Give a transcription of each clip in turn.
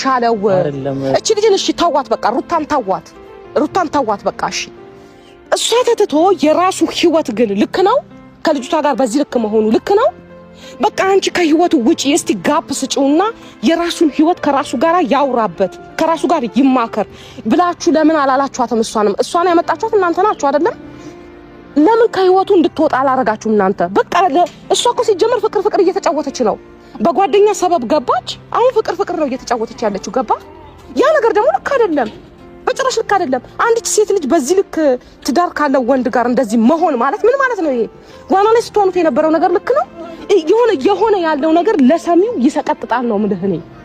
የሚሻለው? እቺ ልጅን እሺ ታዋት በቃ ሩታን ታዋት በቃ እሺ። እሷ ተትቶ የራሱ ህይወት ግን ልክ ነው? ከልጅቷ ጋር በዚህ ልክ መሆኑ ልክ ነው? በቃ አንቺ ከህይወቱ ውጪ እስቲ ጋፕ ስጪውና የራሱን ህይወት ከራሱ ጋር ያውራበት፣ ከራሱ ጋር ይማከር ብላችሁ ለምን አላላችኋትም? እሷን ያመጣችኋት እናንተ ናችሁ አይደለም? ለምን ከህይወቱ እንድትወጣ አላረጋችሁም እናንተ? በቃ እሷ እኮ ሲጀመር ፍቅር እየተጫወተች ነው። በጓደኛ ሰበብ ገባች። አሁን ፍቅር ነው እየተጫወተች ያለችው። ገባ? ያ ነገር ደግሞ ልክ አይደለም፣ በጭራሽ ልክ አይደለም። አንዲት ሴት ልጅ በዚህ ልክ ትዳር ካለው ወንድ ጋር እንደዚህ መሆን ማለት ምን ማለት ነው? ይሄ ዋና ላይ ስትሆኑት የነበረው ነገር ልክ ነው? የሆነ ያለው ነገር ለሰሚው ይሰቀጥጣል ነው ምልህ።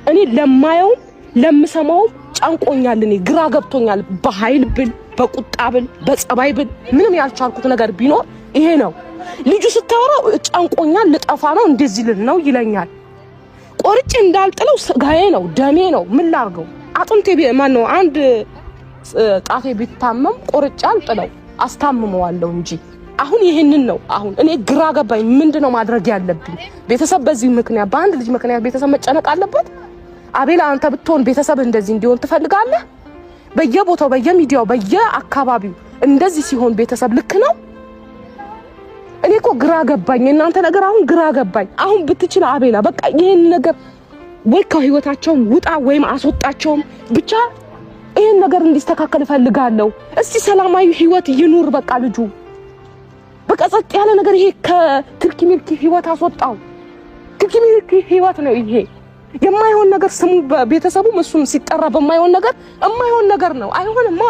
እኔ ለማየው ለምሰማው ጫንቆኛል። እኔ ግራ ገብቶኛል። በኃይል ብል በቁጣ ብል በጸባይ ብል ምንም ያልቻልኩት ነገር ቢኖር ይሄ ነው። ልጁ ስታወራው ጫንቆኛል፣ ልጠፋ ነው፣ እንደዚህ ልል ነው ይለኛል። ቆርጬ እንዳልጥለው ስጋዬ ነው ደሜ ነው። ምን ላርገው? አጥንቴ ማን ነው? አንድ ጣቴ ቢታመም ቆርጬ አልጥለው አስታምመዋለሁ እንጂ አሁን ይሄንን ነው። አሁን እኔ ግራ ገባኝ። ምንድነው ማድረግ ያለብኝ? ቤተሰብ በዚህ ምክንያት በአንድ ልጅ ምክንያት ቤተሰብ መጨነቅ አለበት? አቤላ አንተ ብትሆን ቤተሰብ እንደዚህ እንዲሆን ትፈልጋለህ? በየቦታው በየሚዲያው በየአካባቢው እንደዚህ ሲሆን ቤተሰብ ልክ ነው? እኔ እኮ ግራ ገባኝ። እናንተ ነገር አሁን ግራ ገባኝ። አሁን ብትችል አቤላ በቃ ይሄን ነገር ወይ ከህይወታቸው ውጣ ወይም አስወጣቸውም። ብቻ ይሄን ነገር እንዲስተካከል እፈልጋለሁ። እስቲ ሰላማዊ ህይወት ይኑር በቃ ልጁ። በቃ ጸጥ ያለ ነገር ይሄ ከትርኪ ሚልኪ ህይወት አስወጣው። ትርኪ ሚልኪ ህይወት ነው ይሄ። የማይሆን ነገር ስሙ ቤተሰቡም እሱም ሲጠራ በማይሆን ነገር የማይሆን ነገር ነው። አይሆንማ።